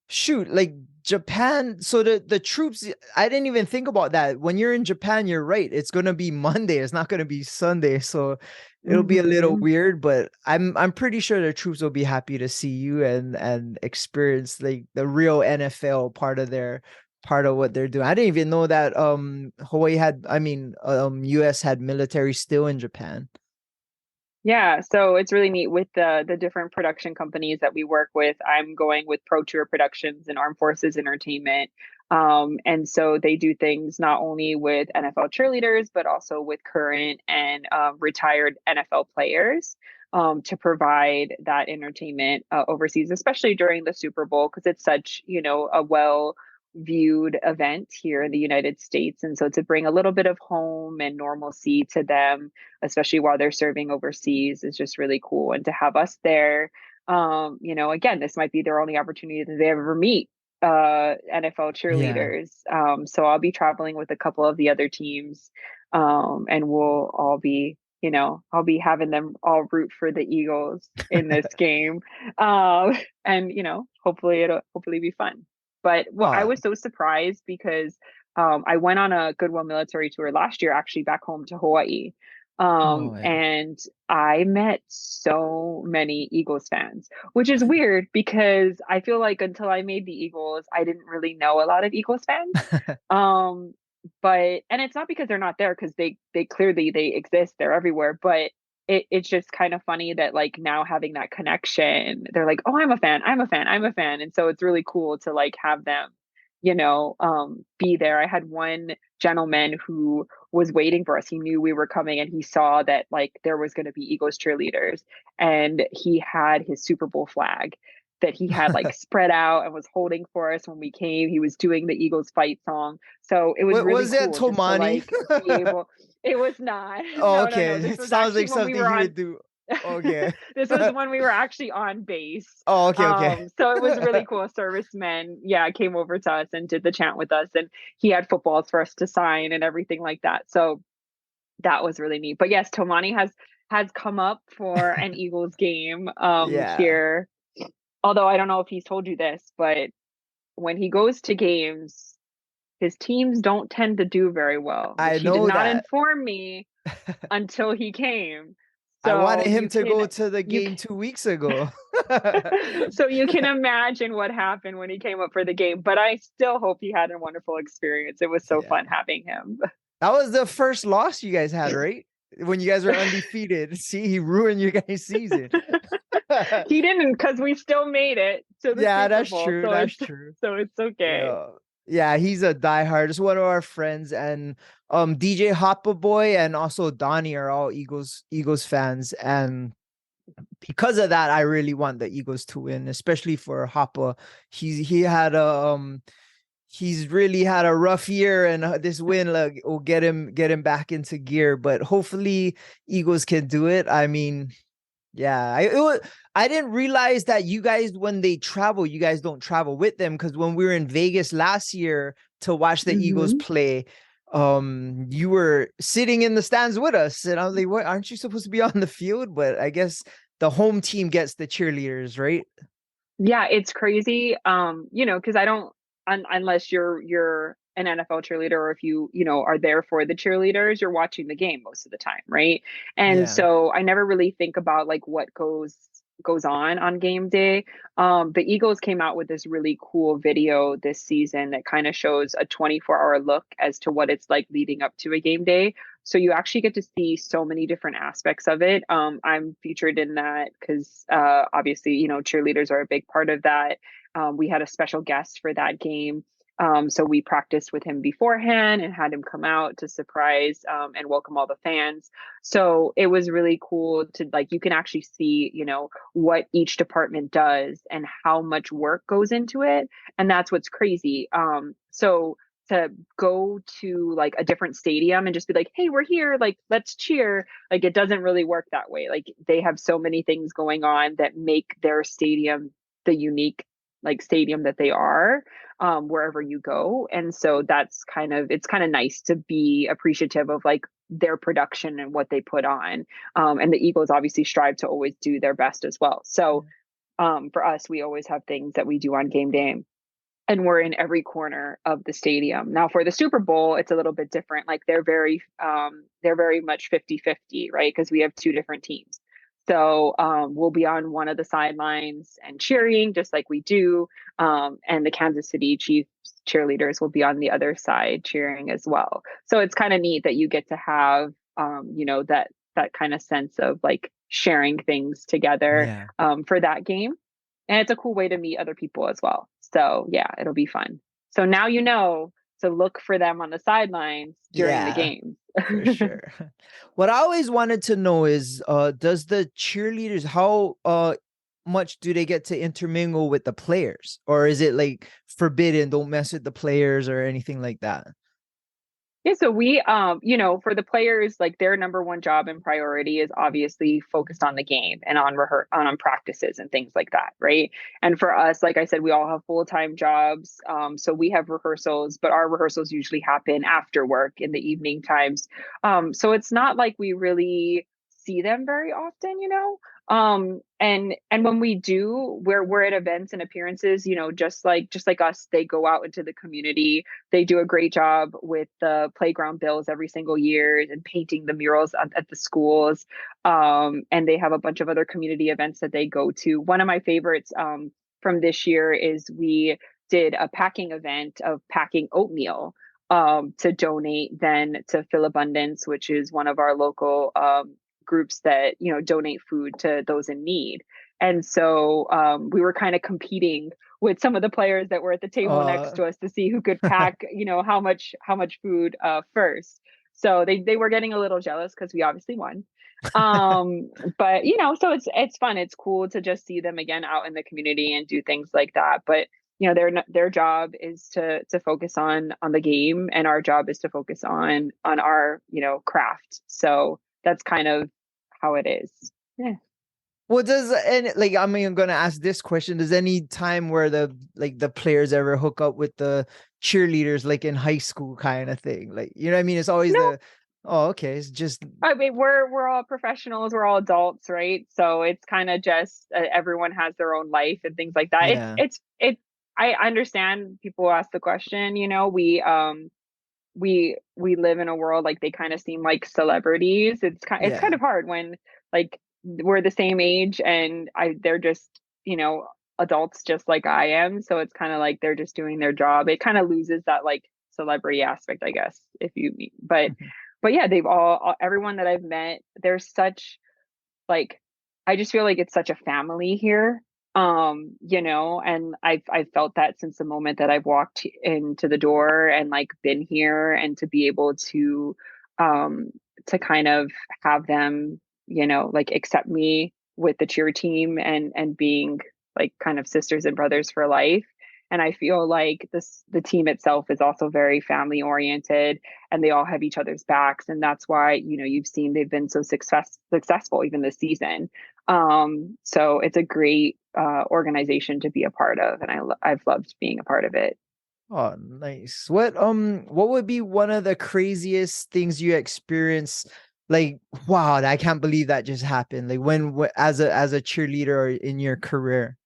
Shoot, like Japan, so the troops, I didn't even think about that. When you're in Japan, you're right. It's gonna be Monday, it's not gonna be Sunday. So it'll be a little Hmm. weird, but I'm pretty sure the troops will be happy to see you and experience like the real NFL part of what they're doing. I didn't even know that Hawaii had I mean US had military still in Japan. Yeah, so it's really neat with the different production companies that we work with. I'm going with Pro Tour Productions and Armed Forces Entertainment. And so they do things not only with NFL cheerleaders, but also with current and retired NFL players, to provide that entertainment overseas, especially during the Super Bowl, because it's such, a well viewed event here in the United States. And so to bring a little bit of home and normalcy to them, especially while they're serving overseas, is just really cool. And to have us there, again, this might be their only opportunity that they ever meet NFL Yeah. cheerleaders. So I'll be traveling with a couple of the other teams, and we'll all be, I'll be having them all root for the Eagles in this game. And hopefully it'll hopefully be fun. But I Oh, was so surprised because I went on a Goodwill military tour last year, actually back home to Hawaii. oh yeah. And I met so many Eagles fans, which is weird because I feel like until I made the Eagles, I didn't really know a lot of Eagles fans. Um, and it's not because they're not there, because they clearly they exist, they're everywhere, but it's just kind of funny that like now having that connection, they're like, oh, I'm a fan, I'm a fan, I'm a fan. And so it's really cool to like have them, be there. I had one gentleman who was waiting for us. He knew we were coming, and he saw that like there was going to be Eagles cheerleaders, and he had his Super Bowl flag that he had like spread out and was holding for us when we came. He was doing the Eagles fight song. So it was What really was that, cool just to Tomani? like be able. It was not. Oh, No, no, okay. no. This It was sounds actually like when we something were he on would do. Okay. this was when we were actually on base. Oh, okay, okay. So it was really cool. A serviceman, yeah, came over to us and did the chant with us, and he had footballs for us to sign and everything like that. So that was really neat. But yes, Tomani has come up for an Eagles game Yeah, here. Although I don't know if he's told you this, but when he goes to games, his teams don't tend to do very well, I which he did know not that. inform me until he came. I wanted So him you to can go to the you game 2 weeks ago. so you can imagine what happened when he came up for the game. But I still hope he had a wonderful experience. It was so Yeah. fun having him. That was the first loss you guys had, right? When you guys were undefeated. See, he ruined your guys' season. He didn't, because we still made it to the Yeah, Super that's Bowl. true. That's true. So it's okay. Yeah. Yeah, he's a diehard. It's one of our friends, and DJ Hoppa Boy and also Donnie are all Eagles fans. And because of that, I really want the Eagles to win, especially for Hoppa. He had a he's really had a rough year, and this win like will get him back into gear. But hopefully Eagles can do it. I mean, yeah, I didn't realize that you guys, when they travel, you guys don't travel with them, because when we were in Vegas last year to watch the Eagles Hmm. play, you were sitting in the stands with us, and I was like, "What? Aren't you supposed to be on the field?" But I guess the home team gets the cheerleaders, right? Yeah, it's crazy. Because I don't unless you're an NFL cheerleader, or if you are there for the cheerleaders, you're watching the game most of the time, right? And Yeah, so I never really think about like what goes on game day. The Eagles came out with this really cool video this season that kind of shows a 24-hour look as to what it's like leading up to a game day. So you actually get to see so many different aspects of it. I'm featured in that because obviously, cheerleaders are a big part of that. We had a special guest for that game. So we practiced with him beforehand and had him come out to surprise and welcome all the fans. So it was really cool to like, you can actually see, what each department does and how much work goes into it. And that's what's crazy. So to go to like a different stadium and just be like, hey, we're here, like let's cheer, like it doesn't really work that way. Like they have so many things going on that make their stadium the unique like stadium that they are, wherever you go. And so it's kind of nice to be appreciative of like their production and what they put on. And the Eagles obviously strive to always do their best as well. So for us, we always have things that we do on game day, and we're in every corner of the stadium. Now for the Super Bowl, it's a little bit different. Like they're very much 50-50, right? Because we have two different teams. So we'll be on one of the sidelines and cheering just like we do. And the Kansas City Chiefs cheerleaders will be on the other side cheering as well. So it's kind of neat that you get to have that kind of sense of like sharing things together yeah, for that game. And it's a cool way to meet other people as well. So yeah, it'll be fun. So now you know to look for them on the sidelines during the yeah. game. For sure. What I always wanted to know is, does the cheerleaders, how much do they get to intermingle with the players? Or is it like forbidden, don't mess with the players or anything like that? Yeah, so we for the players, like their number one job and priority is obviously focused on the game and on practices and things like that, right? And for us, like I said, we all have full-time jobs. So we have rehearsals, but our rehearsals usually happen after work in the evening times. So it's not like we really see them very often, and when we do, we're at events and appearances, just like us, they go out into the community. They do a great job with the playground bills every single year and painting the murals at the schools. And they have a bunch of other community events that they go to. One of my favorites from this year is we did a packing event of packing oatmeal to donate then to Phil Abundance, which is one of our local groups that donate food to those in need. And so we were kind of competing with some of the players that were at the table next Uh, to us to see who could pack how much food first. So they were getting a little jealous because we obviously won. um but so it's fun, it's cool to just see them again out in the community and do things like that. But their job is to focus on the game, and our job is to focus on our craft. So that's kind of how it is. Yeah. what does, and like, I mean, I'm gonna ask this question. Does any time where the players ever hook up with the cheerleaders, like in high school kind of thing? Like, you know what I mean? It's always No, oh, okay. It's just, I mean we're all professionals, we're all adults, right? So it's kind of just everyone has their own life and things like that. yeah, It's I understand people ask the question. We live in a world like they kind of seem like celebrities. It's kind yeah, of hard when like we're the same age and they're just adults just like I am. So it's kind of like they're just doing their job. It kind of loses that like celebrity aspect, I guess, if you but yeah, they've everyone that I've met, there's such like I just feel like it's such a family here. And I've felt that since the moment that I've walked into the door and like been here, and to be able um to kind of have them, like accept me with the cheer team, and being like kind of sisters and brothers for life. And I feel like the team itself is also very family oriented, and they all have each other's backs, and that's why, you've seen they've been so successful even this season. So it's a great organization to be a part of, and I've loved being a part of it. Oh, nice. What would be one of the craziest things you experienced? Like, wow, I can't believe that just happened. Like as a cheerleader in your career.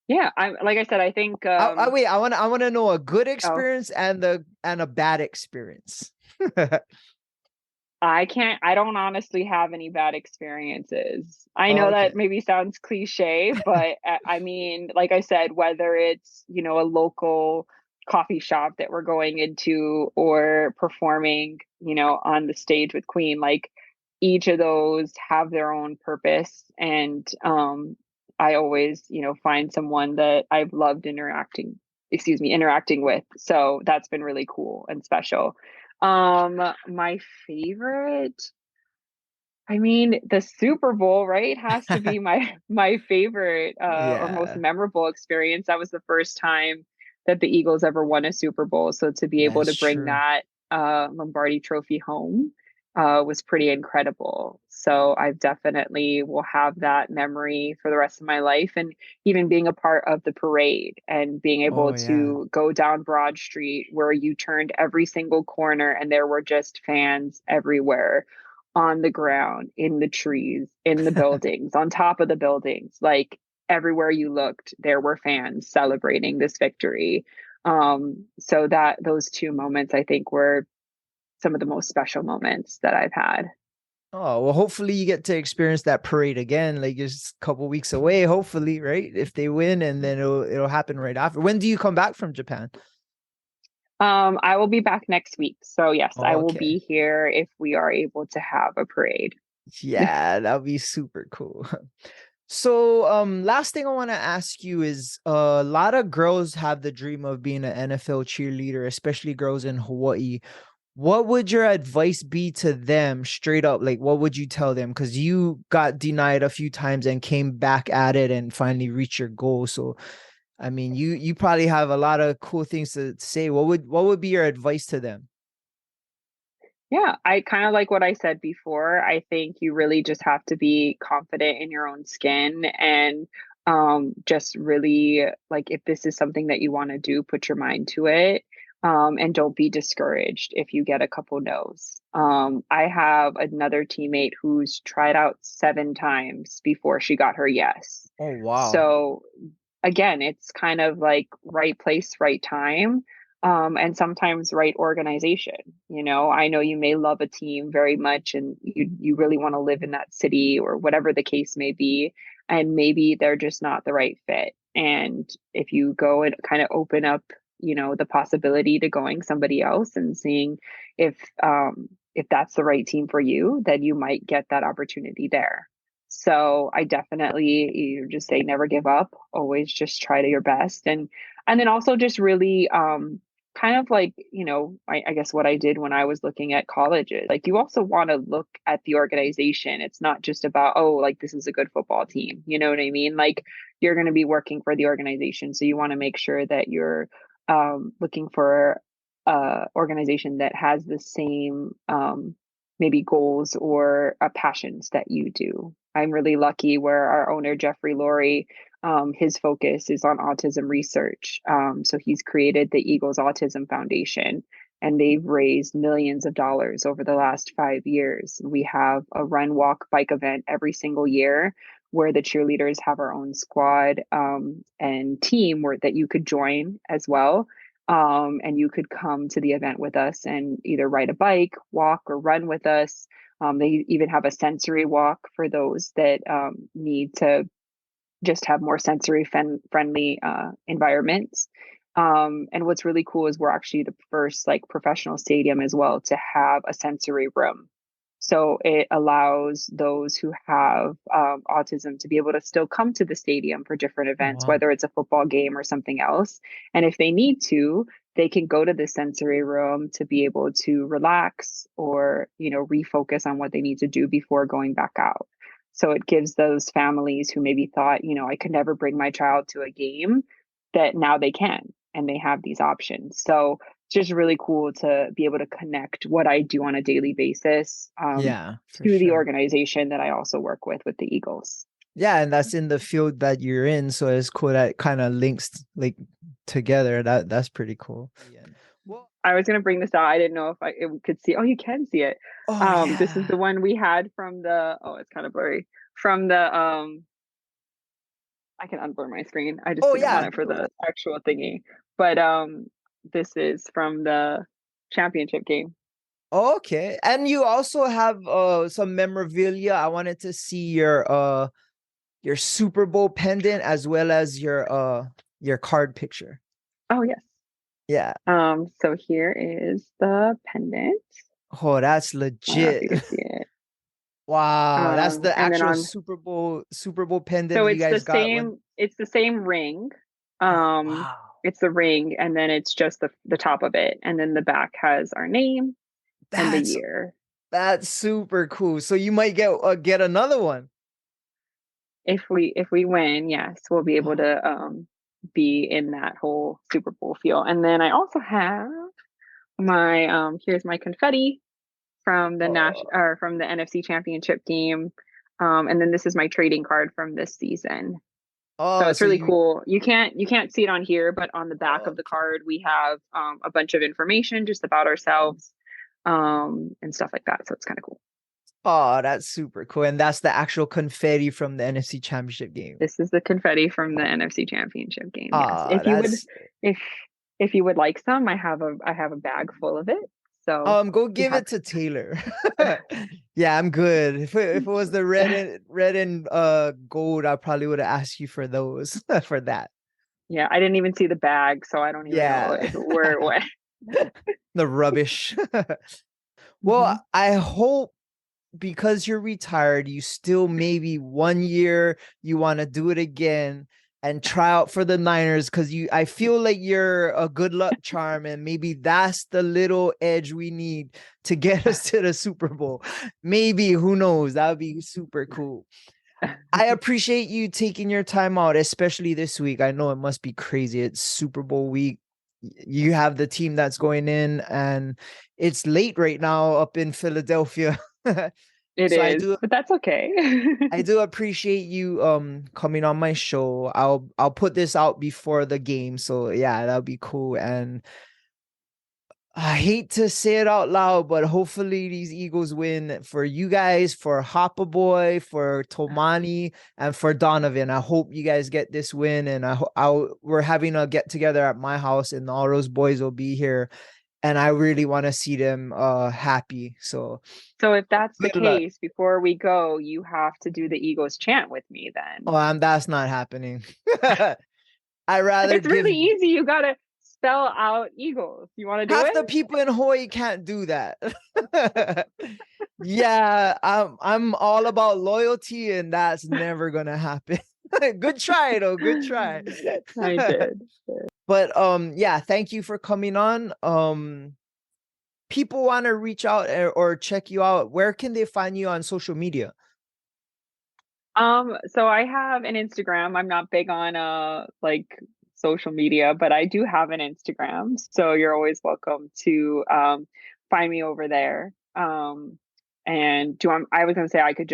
Yeah, I like I said, I think Wait, I want to know a good oh, experience and a bad experience. I don't honestly have any bad experiences. I know Okay. that maybe sounds cliche, but I mean, like I said, whether it's, a local coffee shop that we're going into, or performing, on the stage with Queen, like each of those have their own purpose. And I always, find someone that I've loved interacting with. So that's been really cool and special. My favorite, I mean, the Super Bowl, right, has to be my favorite or most Yeah, memorable experience. That was the first time that the Eagles ever won a Super Bowl, so to be able that's to bring true. that Lombardi Trophy home was pretty incredible. So I definitely will have that memory for the rest of my life, and even being a part of the parade and being able Oh yeah. to go down Broad Street, where you turned every single corner and there were just fans everywhere, on the ground, in the trees, in the buildings, on top of the buildings. Like everywhere you looked, there were fans celebrating this victory. So that those two moments, I think, were some of the most special moments that I've had. Oh, well, hopefully you get to experience that parade again, like just a couple weeks away, hopefully, right? If they win, and then it'll happen right after. When do you come back from Japan? I will be back next week. So yes, I Oh, will okay. be here if we are able to have a parade. Yeah, that'd be super cool. So, last thing I want to ask you is a lot of girls have the dream of being an NFL cheerleader, especially girls in Hawaii. What would your advice be to them straight up? Like, what would you tell them? Because you got denied a few times and came back at it and finally reached your goal. So, I mean, you probably have a lot of cool things to say. What would be your advice to them? Yeah, I kind of like what I said before. I think you really just have to be confident in your own skin, and just really, like, if this is something that you want to do, put your mind to it. And don't be discouraged if you get a couple no's. I have another teammate who's tried out 7 times before she got her yes. Oh wow. So again, it's kind of like right place, right time, and sometimes right organization. I know you may love a team very much, and you really want to live in that city, or whatever the case may be, and maybe they're just not the right fit. And if you go and kind of open up, the possibility to going somebody else and seeing if if that's the right team for you, then you might get that opportunity there. So I definitely, you just say never give up, always just try to your best. And then also just really kind of like, I guess what I did when I was looking at colleges, like you also want to look at the organization. It's not just about, oh, like this is a good football team. You know what I mean? Like you're going to be working for the organization. So you want to make sure that you're looking for organization that has the same maybe goals or passions that you do. I'm really lucky where our owner, Jeffrey Laurie, his focus is on autism research. So he's created the Eagles Autism Foundation, and they've raised millions of dollars over the last 5 years. We have a run, walk, bike event every single year, where the cheerleaders have our own squad and team that you could join as well. And you could come to the event with us and either ride a bike, walk, or run with us. They even have a sensory walk for those that need to just have more sensory friendly environments. And what's really cool is we're actually the first like professional stadium as well to have a sensory room. So it allows those who have autism to be able to still come to the stadium for different Oh, events, wow. whether it's a football game or something else. And if they need to, they can go to the sensory room to be able to relax or, refocus on what they need to do before going back out. So it gives those families who maybe thought, I could never bring my child to a game, that now they can and they have these options. So it's just really cool to be able to connect what I do on a daily basis Yeah, for to the sure. organization that I also work with the Eagles. Yeah, and that's in the field that you're in, so it's cool that kind of links like together. That's pretty cool. Yeah. Well, I was going to bring this out. I didn't know if it could see. Oh, you can see it. oh This is yeah. the one we had from the. Oh, it's kind of blurry. From the. I can unblur my screen. I just Oh didn't want yeah. it for the actual thingy. But this is from the championship game. Okay. And you also have some memorabilia. I wanted to see your Super Bowl pendant as well as your card picture. Oh yes. Yeah. So here is the pendant. Oh, that's I don't know if legit. you can see it. Wow, that's the And then actual on Super Bowl pendant So you guys got when. it's the same ring. Oh, Um, wow. it's the ring, and then it's just the top of it, and then the back has our name and the That's year. that's super cool. So you might get another one. If we win, yes, we'll be able Oh, to be in that whole Super Bowl feel. And then I also have my here's my confetti from the oh, from the NFC Championship game. And then this is my trading card from this season. So oh, it's so really you cool. You can't see it on here, but on the back of the okay. card we have a bunch of information just about ourselves and stuff like that. So it's kind of cool. Oh, that's super cool. And that's the actual confetti from the NFC Championship game. This is the confetti from the NFC Championship game. Yes, Ah, that's if if you would like some, I have a bag full of it. So go be give it happy. to Taylor. Yeah, I'm good. If it was the red and gold, I probably would have asked you for those for that. Yeah, I didn't even see the bag, so I don't even know Yeah. if where it went. The rubbish. Well, Mhm. I hope because you're retired, you still maybe 1 year you want to do it again and try out for the Niners because I feel like you're a good luck charm and maybe that's the little edge we need to get us to the Super Bowl. Maybe, who knows? That would be super cool. I appreciate you taking your time out, especially this week. I know it must be crazy. It's Super Bowl week. You have the team that's going in, and it's late right now up in Philadelphia. It So I is, do but that's okay. I do appreciate you coming on my show. I'll put this out before the game. So yeah, that'll be cool. And I hate to say it out loud, but hopefully these Eagles win for you guys, for Hoppa Boy, for Tomani, and for Donovan. I hope you guys get this win. And we're having a get together at my house, and all those boys will be here. And I really want to see them happy. So So if that's the good luck. case, before we go, you have to do the Eagles chant with me then. Oh, that's not happening. I rather It's give really easy. You gotta spell out Eagles. You want to do half it? the people in Hawaii can't do that. Yeah, I'm all about loyalty, and that's never gonna happen. Good try though, good try. I did. But yeah, thank you for coming on. People want to reach out or check you out. Where can they find you on social media? So I have an Instagram. I'm not big on like social media, but I do have an Instagram. So you're always welcome to find me over there. And I was gonna say I could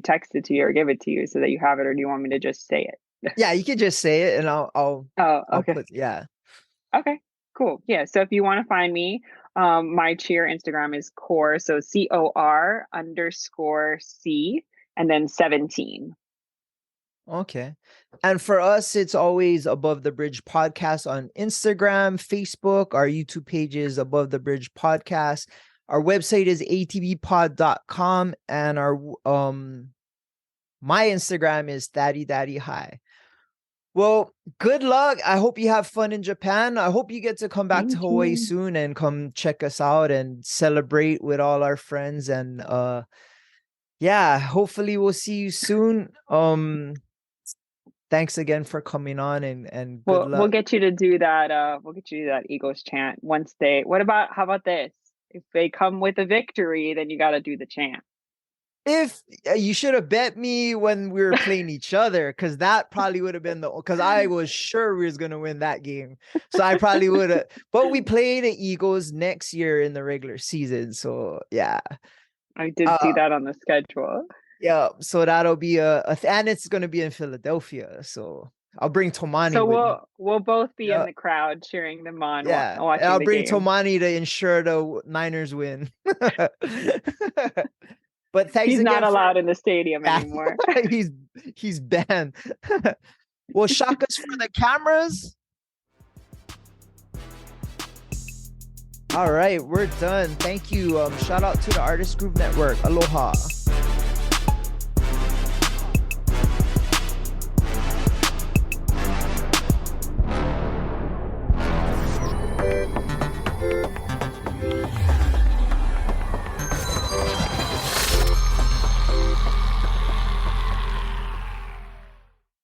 text it to you or give it to you so that you have it, or do you want me to just say it? Yeah, you can just say it, and Oh, I'll okay. put yeah. Okay, cool. Yeah. So if you want to find me, my cheer Instagram is core. So COR_C and then 17. Okay. And for us, it's always Above the Bridge Podcast on Instagram, Facebook. Our YouTube page is Above the Bridge Podcast. Our website is atvpod.com. And our my Instagram is Daddy Daddy Hi. Well, good luck. I hope you have fun in Japan. I hope you get to come back to Thank Hawaii you. soon and come check us out and celebrate with all our friends. And yeah, hopefully we'll see you soon. Thanks again for coming on and good We'll luck. get you to do that. We'll get you to do that Eagles chant once they. What about how about this? If they come with a victory, then you got to do the chant. If you should have bet me when we were playing each other, because that probably would have been because I was sure we was gonna win that game. So I probably would have, but we play the Eagles next year in the regular season. So yeah. I did see Uh that on the schedule. yeah, so that'll be and it's gonna be in Philadelphia. So I'll bring Tomani So with me. we'll both be in Yeah, the crowd cheering them on, yeah. And watching I'll the bring game. Tomani to ensure the Niners win. But thanks He's not again for allowed in the stadium yeah, anymore. he's he's banned. Well, shock us for the cameras. All right, we're done. Thank you. Shout out to the Artist Group Network. Aloha.